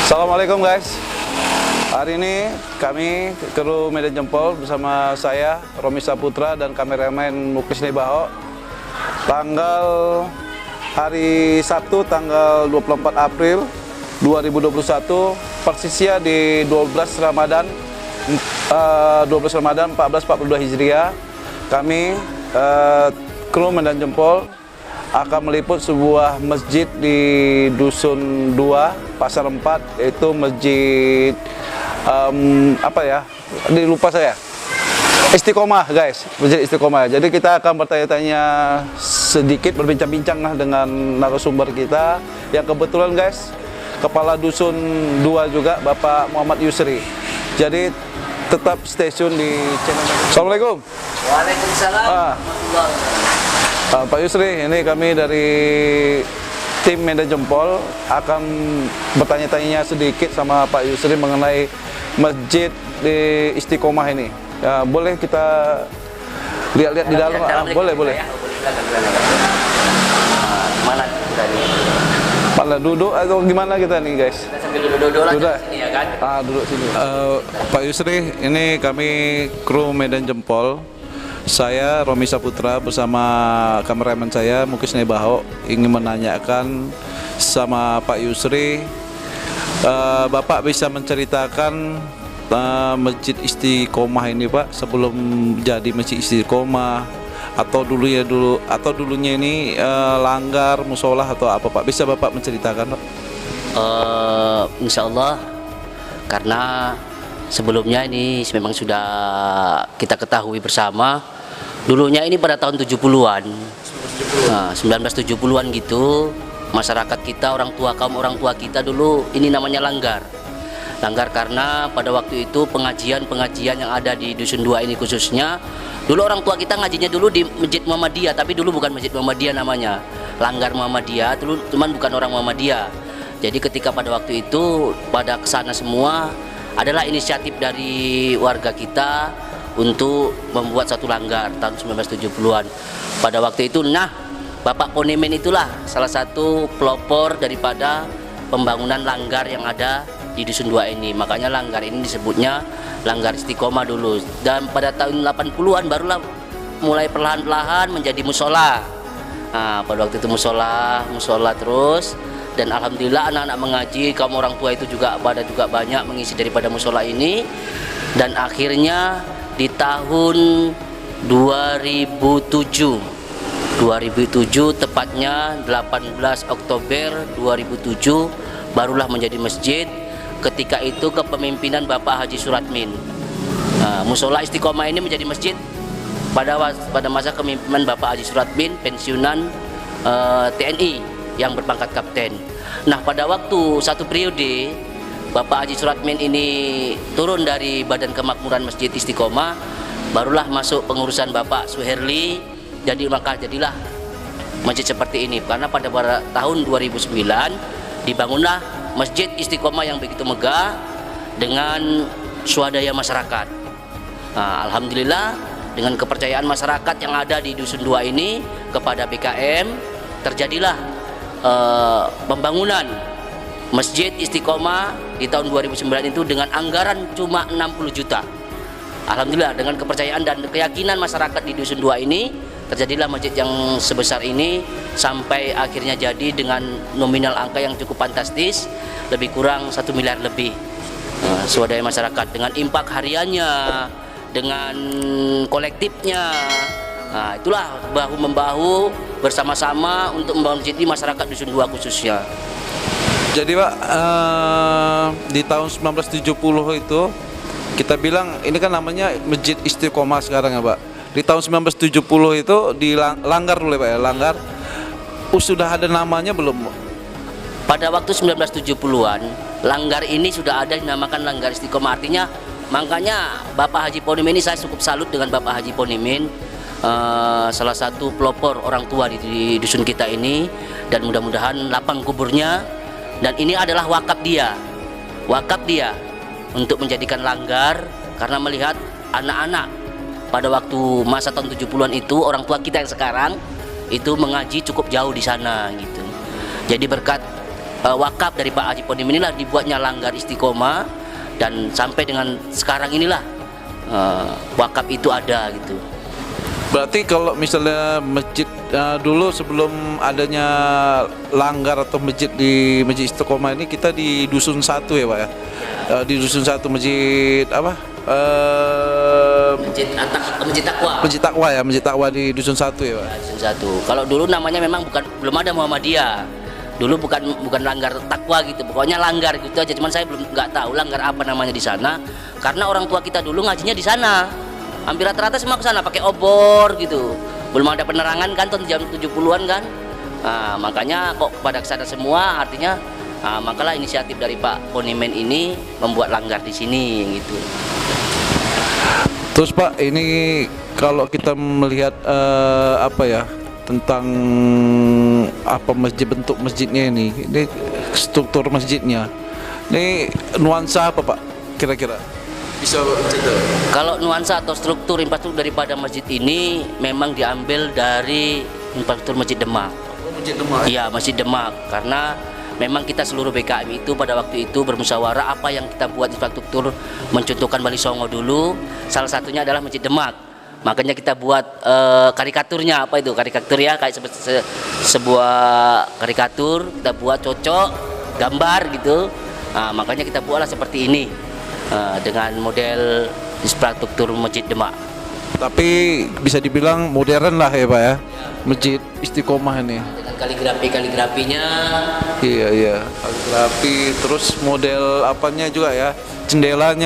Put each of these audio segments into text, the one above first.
Assalamualaikum guys. Hari ini kami kru Medan Jempol bersama saya Romi Saputra dan kameramen Mukis Nebaho. Tanggal hari Sabtu tanggal 24 April 2021, persisnya di 12 Ramadan 1442 Hijriah. Kami kru Medan Jempol akan meliput sebuah masjid di Dusun 2, Pasar 4, yaitu masjid lupa saya. Istiqomah guys, masjid Istiqomah. Jadi kita akan bertanya-tanya sedikit, berbincang-bincang dengan narasumber kita yang kebetulan guys, Kepala Dusun 2 juga, Bapak Muhammad Yusri. Jadi tetap stay tune di channel. Assalamualaikum. Waalaikumsalam. Pak Yusri, ini kami dari tim Medan Jempol akan bertanya-tanya sedikit sama Pak Yusri mengenai masjid di Istiqomah ini. Ya, boleh kita lihat-lihat di dalam? Boleh. Ya, mana tadi? Mana duduk atau gimana kita nih guys? Kita sambil duduk-duduk lah di sini ya kan? Duduk sini. Pak Yusri, ini kami kru Medan Jempol. Saya Romi Saputra bersama kameramen saya Mukis Nebaho ingin menanyakan sama Pak Yusri, Bapak bisa menceritakan Masjid Istiqomah ini Pak, sebelum jadi Masjid Istiqomah atau dulunya ini langgar, musola atau apa Pak? Bisa Bapak menceritakan Pak? Insya Allah, karena sebelumnya ini memang sudah kita ketahui bersama. Dulunya ini pada tahun 70-an, 1970-an gitu, masyarakat kita, kaum orang tua kita dulu ini namanya langgar. Langgar karena pada waktu itu pengajian yang ada di Dusun 2 ini khususnya, dulu orang tua kita ngajinya dulu di Masjid Muhammadiyah, tapi dulu bukan Masjid Muhammadiyah namanya, Langgar Muhammadiyah, dulu cuman bukan orang Muhammadiyah. Jadi ketika pada waktu itu pada kesana semua adalah inisiatif dari warga kita untuk membuat satu langgar tahun 1970-an. Pada waktu itu, Bapak Ponemen itulah salah satu pelopor daripada pembangunan langgar yang ada di Dusun 2 ini. Makanya langgar ini disebutnya Langgar Istiqomah dulu. Dan pada tahun 80-an barulah mulai perlahan-lahan menjadi musola. Pada waktu itu musola terus. Dan alhamdulillah anak-anak mengaji, kaum orang tua itu juga banyak mengisi daripada musola ini. Dan akhirnya di tahun 2007 tepatnya 18 Oktober 2007 barulah menjadi masjid. Ketika itu kepemimpinan Bapak Haji Suratmin. Musola Istiqomah ini menjadi masjid pada masa kepemimpinan Bapak Haji Suratmin, pensiunan TNI yang berpangkat kapten. Nah, pada waktu satu periode Bapak Haji Suratmin ini turun dari Badan Kemakmuran Masjid Istiqomah, barulah masuk pengurusan Bapak Suherli, jadilah masjid seperti ini. Karena pada tahun 2009 dibangunlah Masjid Istiqomah yang begitu megah dengan swadaya masyarakat. Alhamdulillah dengan kepercayaan masyarakat yang ada di Dusun 2 ini kepada BKM, terjadilah pembangunan Masjid Istiqomah di tahun 2009 itu dengan anggaran cuma 60 juta. Alhamdulillah dengan kepercayaan dan keyakinan masyarakat di Dusun 2 ini, terjadilah masjid yang sebesar ini sampai akhirnya jadi dengan nominal angka yang cukup fantastis, lebih kurang 1 miliar lebih. Swadaya masyarakat dengan impak hariannya, dengan kolektifnya. Itulah bahu-membahu bersama-sama untuk membangun masjid di masyarakat Dusun 2 khususnya. Jadi Pak, di tahun 1970 itu kita bilang ini kan namanya Masjid Istiqomah sekarang ya Pak. Di tahun 1970 itu di langgar dulu ya Pak ya, langgar. Sudah ada namanya belum? Pada waktu 1970-an, langgar ini sudah ada dinamakan Langgar Istiqomah. Artinya, makanya Bapak Haji Ponemen ini saya cukup salut dengan Bapak Haji Ponemen, salah satu pelopor orang tua di dusun kita ini, dan mudah-mudahan lapang kuburnya. Dan ini adalah wakaf dia untuk menjadikan langgar, karena melihat anak-anak pada waktu masa tahun 70-an itu, orang tua kita yang sekarang itu mengaji cukup jauh di sana gitu. Jadi berkat wakaf dari Pak Haji Ponim inilah dibuatnya Langgar Istiqomah, dan sampai dengan sekarang inilah wakaf itu ada gitu. Berarti kalau misalnya masjid dulu sebelum adanya langgar atau masjid di Masjid Istiqomah ini, kita di dusun 1 ya Pak ya? Di dusun 1 masjid apa? Masjid Taqwa. Masjid Taqwa ya, Masjid Taqwa di dusun 1 ya Pak? Dusun 1. Kalau dulu namanya memang belum ada Muhammadiyah. Dulu bukan Langgar Taqwa gitu, pokoknya langgar gitu aja. Cuman saya nggak tahu langgar apa namanya di sana, karena orang tua kita dulu ngajinya di sana. Hampir rata-rata semua ke sana pakai obor gitu. Belum ada penerangan kan tahun jam 70-an kan. Nah, makanya kok pada kesana semua, artinya makalah inisiatif dari Pak Ponimen ini membuat langgar di sini gitu. Terus Pak, ini kalau kita melihat apa ya, tentang apa masjid, bentuk masjidnya ini struktur masjidnya. Ini nuansa apa Pak kira-kira? Bisa cerita? Kalau nuansa atau struktur infrastruktur daripada masjid ini memang diambil dari infrastruktur Masjid Demak. Masjid Demak? Iya, Masjid Demak. Karena memang kita seluruh BKM itu pada waktu itu bermusyawarah apa yang kita buat infrastruktur, mencontohkan Bali Songo dulu. Salah satunya adalah Masjid Demak. Makanya kita buat karikaturnya, apa itu karikatur ya, kayak sebuah karikatur kita buat cocok gambar gitu. Nah, makanya kita buatlah seperti ini. Dengan model infrastruktur Masjid Demak. Tapi bisa dibilang modern lah ya Pak ya, Masjid Istiqomah ini. Dengan kaligrafinya. Iya, kaligrafi, terus model apanya juga ya, jendela,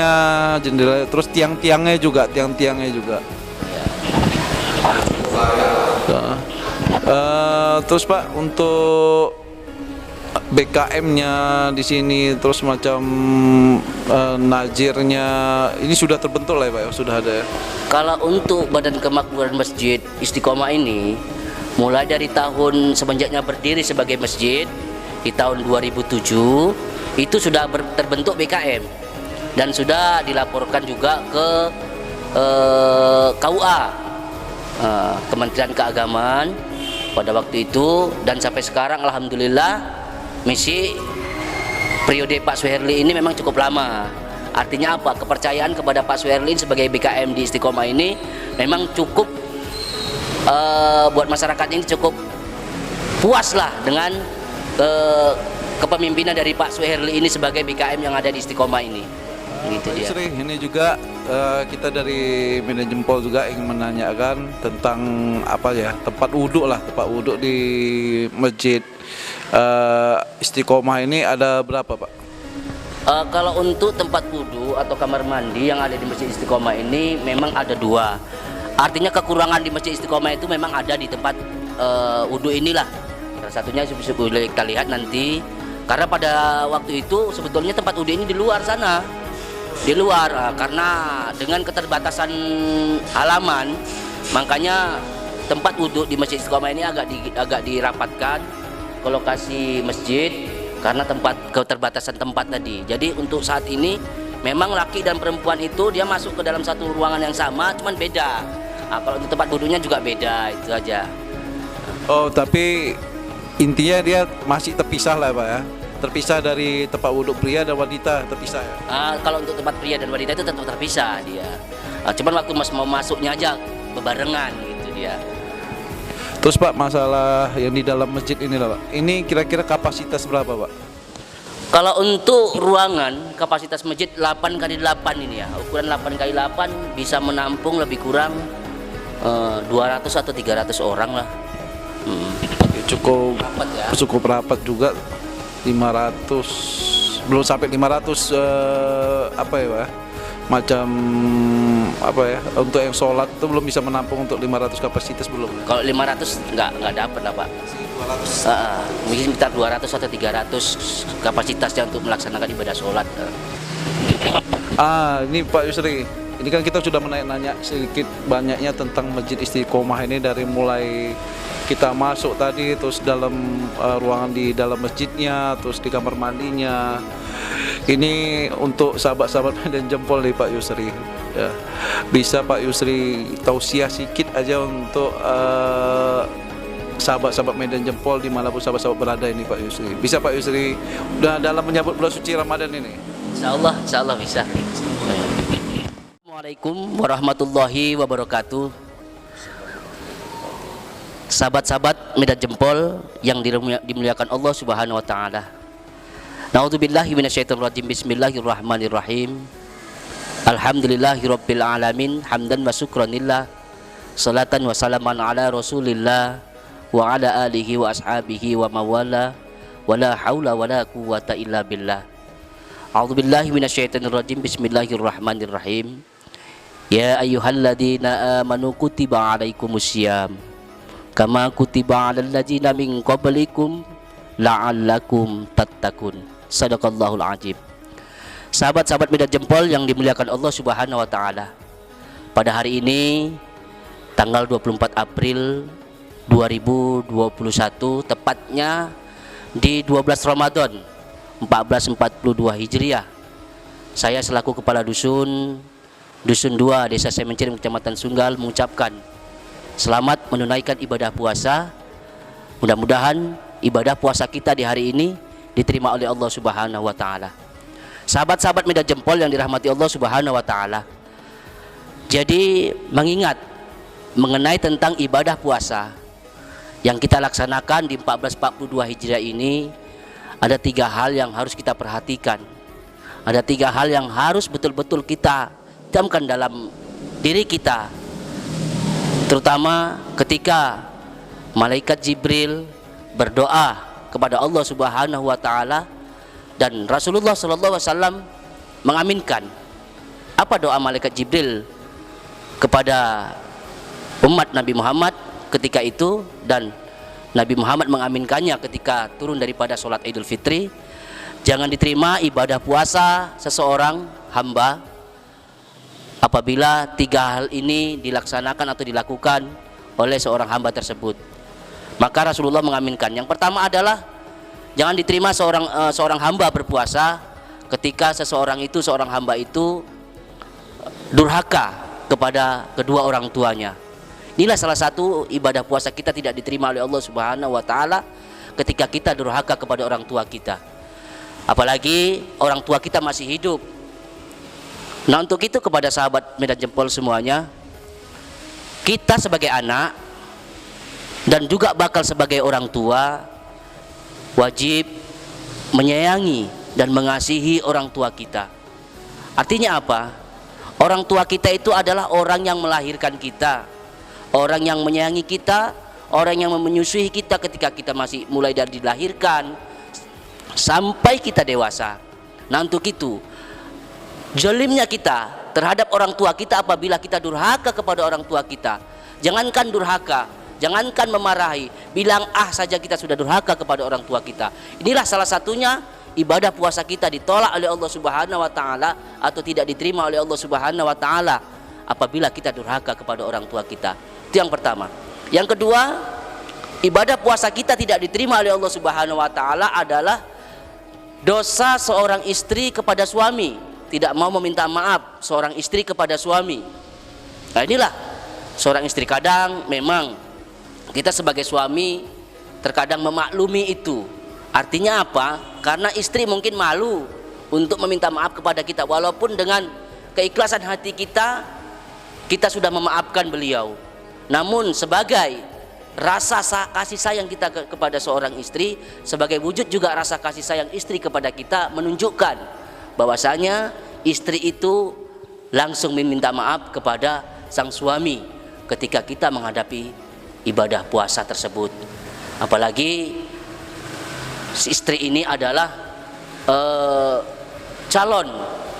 terus tiang-tiangnya juga. Terus Pak, untuk BKM-nya di sini, terus macam najirnya ini sudah terbentuk lah ya Pak ya, sudah ada ya. Kalau untuk Badan Kemakmuran Masjid Istiqomah ini, mulai dari tahun semenjaknya berdiri sebagai masjid di tahun 2007 itu sudah terbentuk BKM dan sudah dilaporkan juga ke KUA, Kementerian Keagamaan pada waktu itu, dan sampai sekarang alhamdulillah misi periode Pak Suherli ini memang cukup lama. Artinya apa? Kepercayaan kepada Pak Suherli sebagai BKM di Istiqomah ini memang cukup buat masyarakat ini cukup puas lah dengan kepemimpinan dari Pak Suherli ini sebagai BKM yang ada di Istiqomah ini. Gitu dia. Sri, ini juga kita dari Medan Jempol juga ingin menanyakan tentang apa ya, tempat wudhu di Masjid Istiqomah ini ada berapa Pak? Kalau untuk tempat wudhu atau kamar mandi yang ada di Masjid Istiqomah ini memang ada 2. Artinya kekurangan di Masjid Istiqomah itu memang ada di tempat wudhu inilah. Salah satunya bisa boleh kita lihat nanti, karena pada waktu itu sebetulnya tempat wudhu ini di luar sana. Karena dengan keterbatasan halaman, makanya tempat wudhu di Masjid Istiqomah ini agak dirapatkan ke lokasi masjid karena keterbatasan tempat tadi. Jadi untuk saat ini memang laki dan perempuan itu dia masuk ke dalam satu ruangan yang sama, cuman beda. Kalau untuk tempat wudhunya juga beda, itu aja. Oh, tapi intinya dia masih terpisah lah Pak ya. Terpisah dari tempat wudhu pria dan wanita, terpisah ya? Kalau untuk tempat pria dan wanita itu tetap terpisah dia. Cuman waktu mau masuknya aja bebarengan gitu dia. Terus Pak, masalah yang di dalam masjid ini lah Pak, ini kira-kira kapasitas berapa Pak? Kalau untuk ruangan kapasitas masjid 8x8 ini ya, ukuran 8x8 bisa menampung lebih kurang 200 atau 300 orang lah. Cukup Rapat ya. Cukup rapat juga. 500, belum sampai 500 apa ya Pak? Macam apa ya, untuk yang sholat itu belum bisa menampung untuk 500 kapasitas belum. Kalau 500 nggak dapat lah Pak. 200. Mungkin sekitar 200 atau 300 kapasitasnya untuk melaksanakan ibadah sholat. Ini Pak Yusri, ini kan kita sudah nanya sedikit banyaknya tentang Masjid Istiqomah ini, dari mulai kita masuk tadi, terus dalam ruangan di dalam masjidnya, terus di kamar mandinya. Ini untuk sahabat-sahabat Medan Jempol nih Pak Yusri ya. Bisa Pak Yusri tausiah sedikit aja untuk sahabat-sahabat Medan Jempol dimanapun sahabat-sahabat berada ini Pak Yusri? Bisa Pak Yusri udah dalam menyambut bulan suci Ramadan ini? Insya Allah bisa. Assalamualaikum warahmatullahi wabarakatuh. Sahabat-sahabat Medan Jempol yang dimuliakan Allah Subhanahu wa taala. Na'udzubillahi minasyaitonirrajim. Bismillahirrahmanirrahim. Alhamdulillahirabbil alamin, hamdan wa syukranillah. Salatan wa salaman ala Rasulillah wa ala alihi wa ashabihi wa mawala. Wala haula wala quwwata illa billah. A'udzubillahi minasyaitonirrajim. Bismillahirrahmanirrahim. Ya ayyuhalladzina amanu kutiba alaikumusiyam kama kutiba alal ladzina min qablikum la'allakum tattaqun. Sadaqallahul azim. Sahabat-sahabat Medan Jempol yang dimuliakan Allah Subhanahu wa taala. Pada hari ini tanggal 24 April 2021, tepatnya di 12 Ramadan 1442 Hijriah, saya selaku kepala Dusun 2 Desa Semencirim Kecamatan Sunggal mengucapkan selamat menunaikan ibadah puasa. Mudah-mudahan ibadah puasa kita di hari ini diterima oleh Allah Subhanahu wa taala. Sahabat-sahabat Medan Jempol yang dirahmati Allah Subhanahu wa taala. Jadi mengingat mengenai tentang ibadah puasa yang kita laksanakan di 1442 Hijriah ini, ada 3 hal yang harus kita perhatikan. Ada 3 hal yang harus betul-betul kita camkan dalam diri kita. Terutama ketika malaikat Jibril berdoa kepada Allah Subhanahu wa taala dan Rasulullah sallallahu alaihi wasallam mengaminkan. Apa doa malaikat Jibril kepada umat Nabi Muhammad ketika itu, dan Nabi Muhammad mengaminkannya ketika turun daripada sholat Idul Fitri? Jangan diterima ibadah puasa seseorang hamba apabila 3 hal ini dilaksanakan atau dilakukan oleh seorang hamba tersebut. Maka Rasulullah mengaminkan. Yang pertama adalah jangan diterima seorang hamba berpuasa ketika seorang hamba itu durhaka kepada kedua orang tuanya. Inilah salah satu ibadah puasa kita tidak diterima oleh Allah Subhanahu wa taala ketika kita durhaka kepada orang tua kita. Apalagi orang tua kita masih hidup. Nah, untuk itu kepada sahabat Medan Jempol semuanya, kita sebagai anak dan juga bakal sebagai orang tua wajib menyayangi dan mengasihi orang tua kita. Artinya apa? Orang tua kita itu adalah orang yang melahirkan kita, orang yang menyayangi kita, orang yang menyusui kita ketika kita masih mulai dari dilahirkan sampai kita dewasa. Nah, untuk itu zalimnya kita terhadap orang tua kita apabila kita durhaka kepada orang tua kita. Jangankan durhaka, jangankan memarahi, bilang saja kita sudah durhaka kepada orang tua kita. Inilah salah satunya ibadah puasa kita ditolak oleh Allah Subhanahu wa taala atau tidak diterima oleh Allah Subhanahu wa taala apabila kita durhaka kepada orang tua kita. Itu yang pertama. Yang kedua, ibadah puasa kita tidak diterima oleh Allah Subhanahu wa taala adalah dosa seorang istri kepada suami, tidak mau meminta maaf seorang istri kepada suami. Nah, inilah seorang istri, kadang memang kita sebagai suami terkadang memaklumi itu. Artinya apa? Karena istri mungkin malu untuk meminta maaf kepada kita, walaupun dengan keikhlasan hati kita sudah memaafkan beliau. Namun sebagai rasa kasih sayang kita kepada seorang istri, sebagai wujud juga rasa kasih sayang istri kepada kita, menunjukkan bahwasanya istri itu langsung meminta maaf kepada sang suami ketika kita menghadapi ibadah puasa tersebut. Apalagi si istri ini adalah calon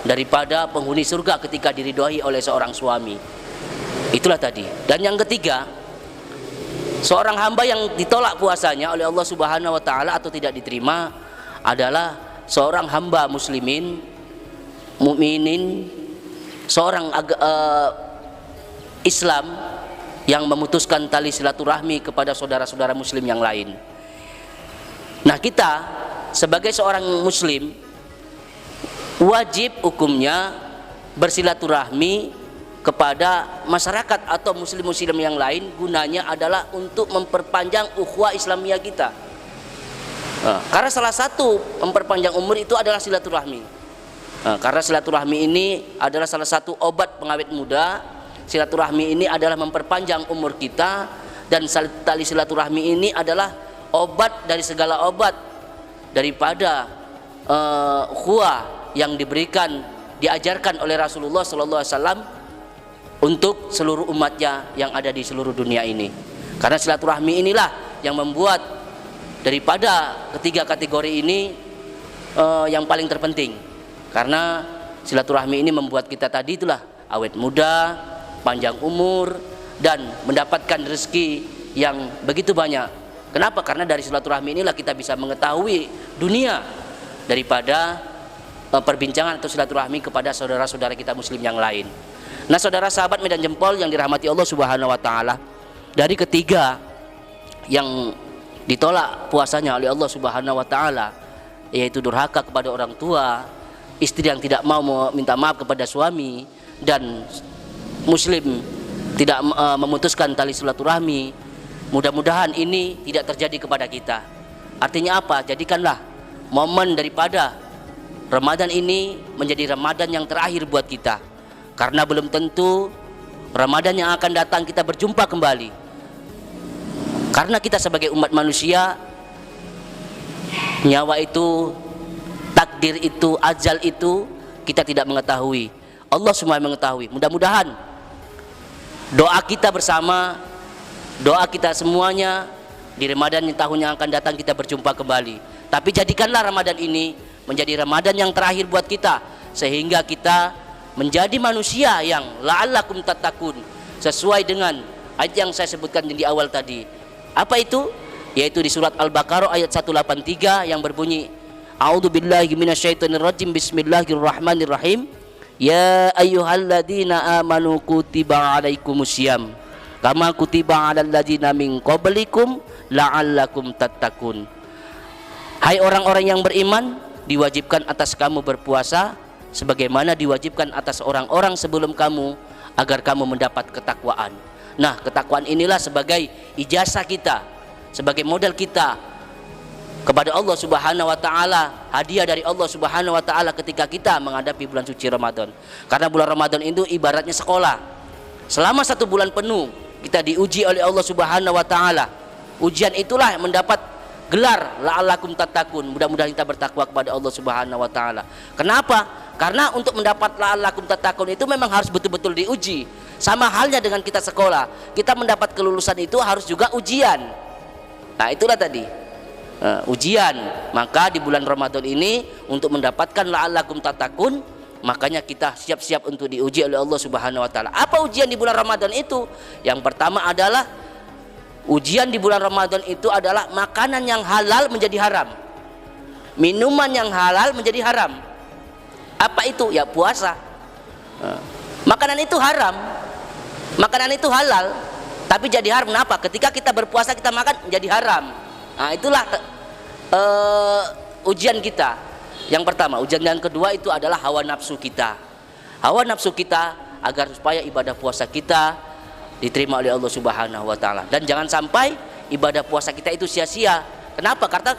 daripada penghuni surga ketika diridhoi oleh seorang suami. Itulah tadi. Dan yang ketiga, seorang hamba yang ditolak puasanya oleh Allah Subhanahu wa taala atau tidak diterima adalah seorang hamba muslimin, mukminin, seorang Islam yang memutuskan tali silaturahmi kepada saudara-saudara muslim yang lain. Nah, kita sebagai seorang muslim wajib hukumnya bersilaturahmi kepada masyarakat atau muslim-muslim yang lain, gunanya adalah untuk memperpanjang ukhuwah Islamiyah kita. Karena salah satu memperpanjang umur itu adalah silaturahmi. Karena silaturahmi ini adalah salah satu obat pengawet muda. Silaturahmi ini adalah memperpanjang umur kita, dan tali silaturahmi ini adalah obat dari segala obat daripada ukhuwah yang diberikan, diajarkan oleh Rasulullah SAW untuk seluruh umatnya yang ada di seluruh dunia ini. Karena silaturahmi inilah yang membuat daripada ketiga kategori ini yang paling terpenting. Karena silaturahmi ini membuat kita tadi itulah awet muda, panjang umur, dan mendapatkan rezeki yang begitu banyak. Kenapa? Karena dari silaturahmi inilah kita bisa mengetahui dunia daripada perbincangan atau silaturahmi kepada saudara-saudara kita muslim yang lain. Nah, saudara sahabat Medan Jempol yang dirahmati Allah Subhanahu wa taala, dari ketiga yang ditolak puasanya oleh Allah Subhanahu wa taala, yaitu durhaka kepada orang tua, istri yang tidak mau minta maaf kepada suami, dan muslim tidak memutuskan tali silaturahmi. Mudah-mudahan ini tidak terjadi kepada kita. Artinya apa? Jadikanlah momen daripada Ramadan ini menjadi Ramadan yang terakhir buat kita. Karena belum tentu Ramadan yang akan datang kita berjumpa kembali. Karena kita sebagai umat manusia, nyawa itu, takdir itu, ajal itu kita tidak mengetahui. Allah semua mengetahui. Mudah-mudahan doa kita bersama, doa kita semuanya di Ramadan yang tahun yang akan datang kita berjumpa kembali. Tapi jadikanlah Ramadan ini menjadi Ramadan yang terakhir buat kita, sehingga kita menjadi manusia yang la'allakum tattaqun, sesuai dengan ayat yang saya sebutkan di awal tadi. Apa itu? Yaitu di surat Al-Baqarah ayat 183 yang berbunyi, A'udzubillahi minasyaitonirrajim, bismillahirrahmanirrahim. Ya ayyuhalladzina amanu kutiba alaikumusiyam kama kutiba alal ladzina min qablikum la'allakum tattaqun. Hai orang-orang yang beriman, diwajibkan atas kamu berpuasa sebagaimana diwajibkan atas orang-orang sebelum kamu, agar kamu mendapat ketakwaan. Nah, ketakwaan inilah sebagai ijazah kita, sebagai modal kita kepada Allah Subhanahu wa taala, hadiah dari Allah Subhanahu wa taala ketika kita menghadapi bulan suci Ramadan. Karena bulan Ramadan itu ibaratnya sekolah. Selama 1 bulan penuh kita diuji oleh Allah Subhanahu wa taala. Ujian itulah yang mendapat gelar la'allakum tattaqun. Mudah-mudahan kita bertakwa kepada Allah Subhanahu wa taala. Kenapa? Karena untuk mendapat la'allakum tattaqun itu memang harus betul-betul diuji. Sama halnya dengan kita sekolah, kita mendapat kelulusan itu harus juga ujian. Nah, itulah tadi ujian. Maka di bulan Ramadan ini untuk mendapatkan la'allakum tattaqun, makanya kita siap-siap untuk diuji oleh Allah Subhanahu wa taala. Apa ujian di bulan Ramadan itu? Yang pertama adalah ujian di bulan Ramadan itu adalah makanan yang halal menjadi haram, minuman yang halal menjadi haram. Apa itu? Ya puasa. Makanan itu haram, makanan itu halal, tapi jadi haram. Kenapa? Ketika kita berpuasa kita makan jadi haram. Nah, itulah ujian kita. Yang pertama. Ujian yang kedua itu adalah hawa nafsu kita. Hawa nafsu kita agar supaya ibadah puasa kita diterima oleh Allah Subhanahu wa taala. Dan jangan sampai ibadah puasa kita itu sia-sia. Kenapa? Karena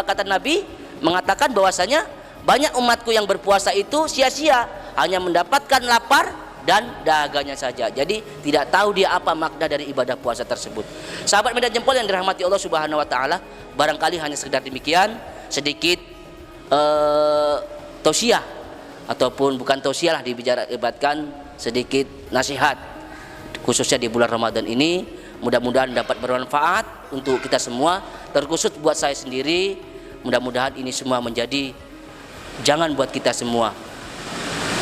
kata Nabi mengatakan bahwasanya banyak umatku yang berpuasa itu sia-sia, hanya mendapatkan lapar dan dahaganya saja. Jadi tidak tahu dia apa makna dari ibadah puasa tersebut. Sahabat Medan Jempol yang dirahmati Allah Subhanahu wa taala, barangkali hanya sekedar demikian, sedikit tausiah ataupun bukan tausiah lah, dibicarakan sedikit nasihat khususnya di bulan Ramadan ini. Mudah-mudahan dapat bermanfaat untuk kita semua, terkhusus buat saya sendiri. Mudah-mudahan ini semua menjadi jangan buat kita semua.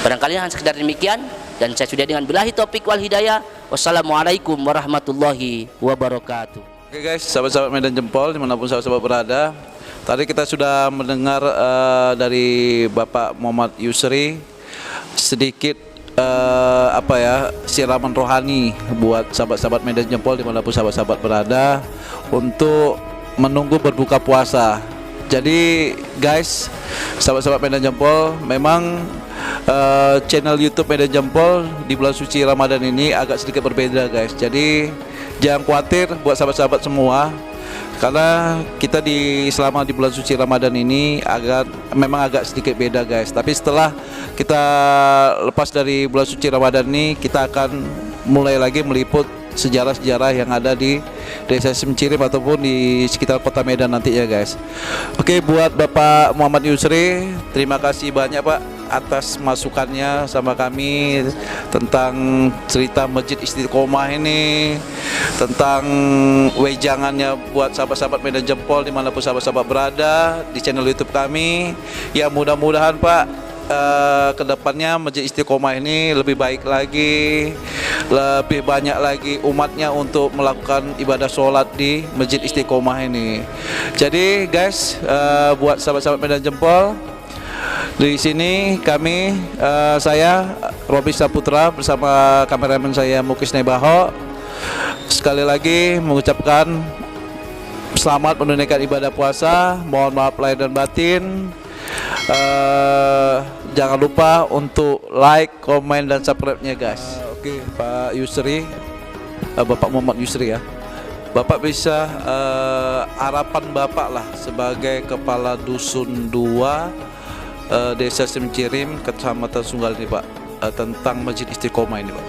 Barangkali hanya sekedar demikian, dan saya sudah dengan billahi taufik wal hidayah. Wassalamualaikum warahmatullahi wabarakatuh. Oke guys, sahabat-sahabat Medan Jempol dimanapun sahabat-sahabat berada, tadi kita sudah mendengar dari Bapak Muhammad Yusri sedikit siraman rohani buat sahabat-sahabat Medan Jempol dimanapun sahabat-sahabat berada untuk menunggu berbuka puasa. Jadi guys, sahabat-sahabat Medan Jempol, memang channel YouTube Medan Jempol di bulan suci Ramadan ini agak sedikit berbeda guys. Jadi jangan khawatir buat sahabat-sahabat semua, karena kita selama di bulan suci Ramadan ini memang agak sedikit beda guys. Tapi setelah kita lepas dari bulan suci Ramadan ini, kita akan mulai lagi meliput sejarah-sejarah yang ada di Desa Semcirim ataupun di sekitar kota Medan nantinya guys. Oke, buat Bapak Muhammad Yusri, terima kasih banyak Pak atas masukannya sama kami tentang cerita Masjid Istiqomah ini, tentang wejangannya buat sahabat-sahabat Medan Jempol dimanapun sahabat-sahabat berada di channel YouTube kami. Ya mudah-mudahan Pak kedepannya Masjid Istiqomah ini lebih baik lagi, lebih banyak lagi umatnya untuk melakukan ibadah sholat di Masjid Istiqomah ini. Jadi guys, buat sahabat-sahabat Medan Jempol, di sini kami, saya Robi Saputra bersama kameramen saya Mukis Nebaho, sekali lagi mengucapkan selamat menunaikan ibadah puasa. Mohon maaf lahir dan batin. Jangan lupa untuk like, komen, dan subscribe-nya guys. Oke, Pak Yusri, Bapak Muhammad Yusri ya, Bapak bisa harapan Bapak lah sebagai kepala dusun 2 Desa Semcirim, Kecamatan Sunggal ini Pak, tentang Masjid Istiqomah ini Pak.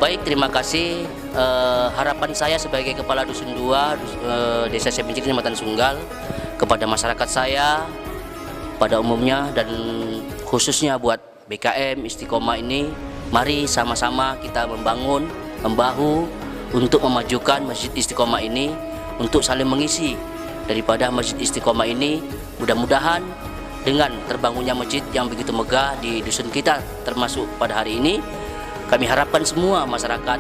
Baik, terima kasih. Harapan saya sebagai kepala dusun 2 Desa Semcirim, Kecamatan Sunggal, kepada masyarakat saya pada umumnya dan khususnya buat BKM Istiqomah ini, mari sama-sama kita membahu untuk memajukan Masjid Istiqomah ini, untuk saling mengisi daripada Masjid Istiqomah ini. Mudah-mudahan dengan terbangunnya masjid yang begitu megah di dusun kita, termasuk pada hari ini, kami harapkan semua masyarakat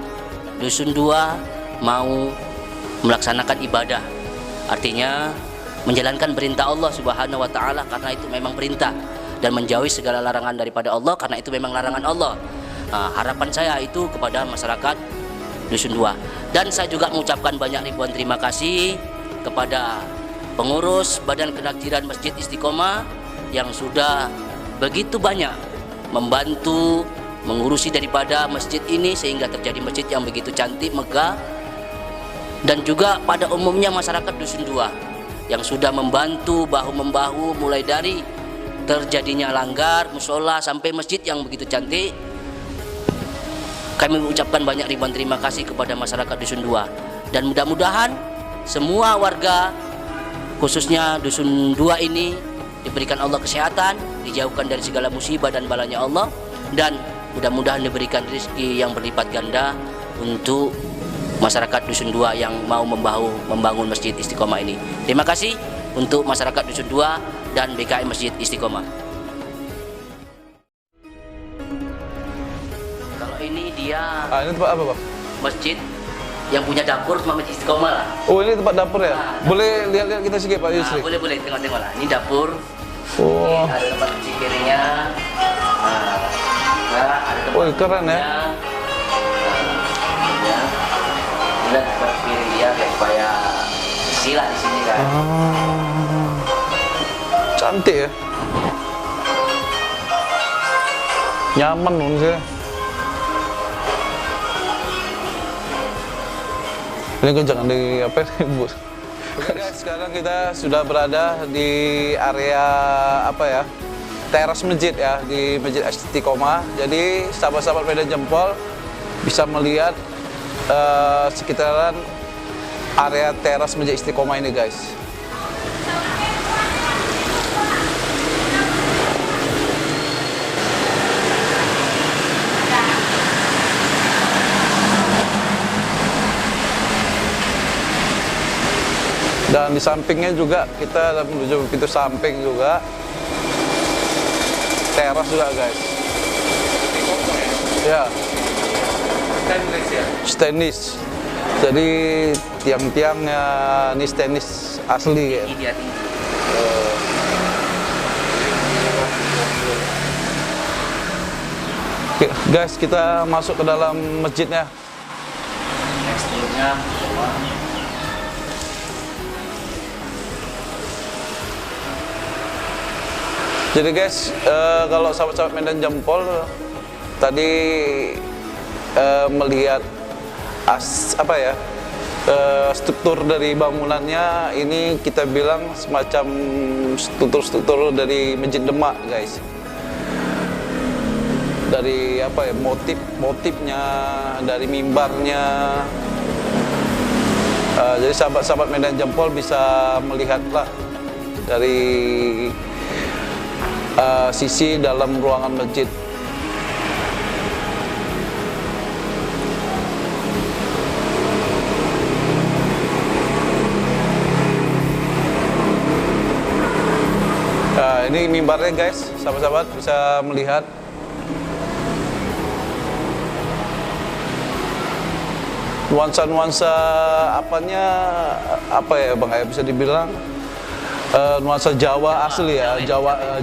dusun 2 mau melaksanakan ibadah, artinya menjalankan perintah Allah Subhanahu wa Ta'ala, karena itu memang perintah, dan menjauhi segala larangan daripada Allah, karena itu memang larangan Allah. Harapan saya itu kepada masyarakat dusun 2. Dan saya juga mengucapkan banyak ribuan terima kasih kepada pengurus Badan Kenakjiran Masjid Istiqomah yang sudah begitu banyak membantu mengurusi daripada masjid ini sehingga terjadi masjid yang begitu cantik, megah. Dan juga pada umumnya masyarakat dusun 2 yang sudah membantu bahu-membahu, mulai dari terjadinya langgar, musola, sampai masjid yang begitu cantik. Kami mengucapkan banyak ribuan terima kasih kepada masyarakat dusun 2, dan mudah-mudahan semua warga khususnya dusun 2 ini diberikan Allah kesehatan, dijauhkan dari segala musibah dan balanya Allah, dan mudah-mudahan diberikan rezeki yang berlipat ganda untuk masyarakat dusun 2 yang mau membangun Masjid Istiqomah ini. Terima kasih untuk masyarakat dusun 2 dan BKM Masjid Istiqomah. Kalau ini dia Ini tempat apa Pak? masjid yang punya dapur sama Masjid Istiqomah lah. Oh, ini tempat dapur ya? Boleh lihat-lihat kita sedikit Pak Yusri? Boleh tengok-tengok lah. Ini dapur. Oh. Ini ada tempat cuci piringnya. Ada tempat Keren ya? Ini tempat piring dia supaya silah di sini kan. Cantik ya? Nyaman loh sih. Ini kan jangan di apa Bu. Oke guys, sekarang kita sudah berada di area apa ya? Teras masjid ya, di Masjid Istiqomah. Jadi sahabat-sahabat Medan Jempol bisa melihat sekitaran area teras Masjid Istiqomah ini guys. Dan di sampingnya juga kita menuju pintu samping juga teras juga guys. Ya. Stainless ya. Stainless. Jadi tiang-tiangnya ini stainless asli ya. Oke, guys, kita masuk ke dalam masjidnya. Teksturnya Jadi guys, kalau sahabat-sahabat Medan Jempol tadi melihat struktur dari bangunannya, ini kita bilang semacam struktur dari Masjid Demak guys. Dari motifnya, dari mimbarnya. Jadi sahabat-sahabat Medan Jempol bisa melihatlah dari sisi dalam ruangan masjid. Ini mimbarnya guys, sahabat-sahabat bisa melihat. Nuansa-nuansa bisa dibilang nuansa Jawa asli ya,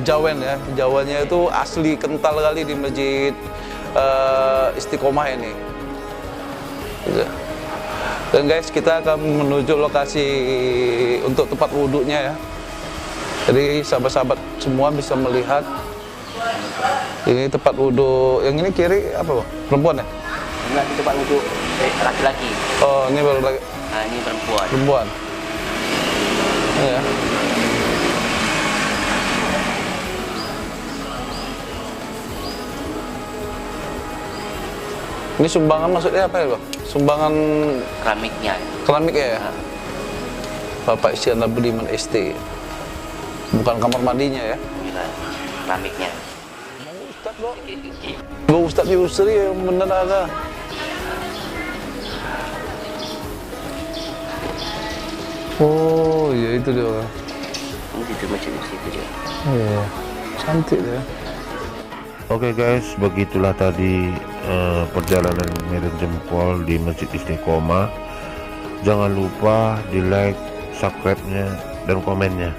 Jawen ya. Jawanya itu asli kental kali di Masjid Istiqomah ini. Dan guys, kita akan menuju lokasi untuk tempat wudhunya ya. Jadi sahabat-sahabat semua bisa melihat ini tempat wudhu. Yang ini kiri apa, Bang? Perempuan ya? Enggak, itu tempat wudhu laki-laki. Oh, ini baru laki. Nah, ini perempuan. Perempuan. Ya. Ini sumbangan maksudnya apa ya, Bang? Sumbangan Keramiknya. keramik ya? Bapak Isyana Budiman ST. Bukan kamar mandinya ya? Gila, keramiknya. Ustaz, Bang. Bang Ustaz Yusri yang bener ada. Oh, iya itu dia. Ini itu macam di situ dia. Iya, cantik ya. Oke guys, begitulah tadi perjalanan Medan Jempol di Masjid Istiqomah. Jangan lupa di like, subscribe-nya, dan komennya.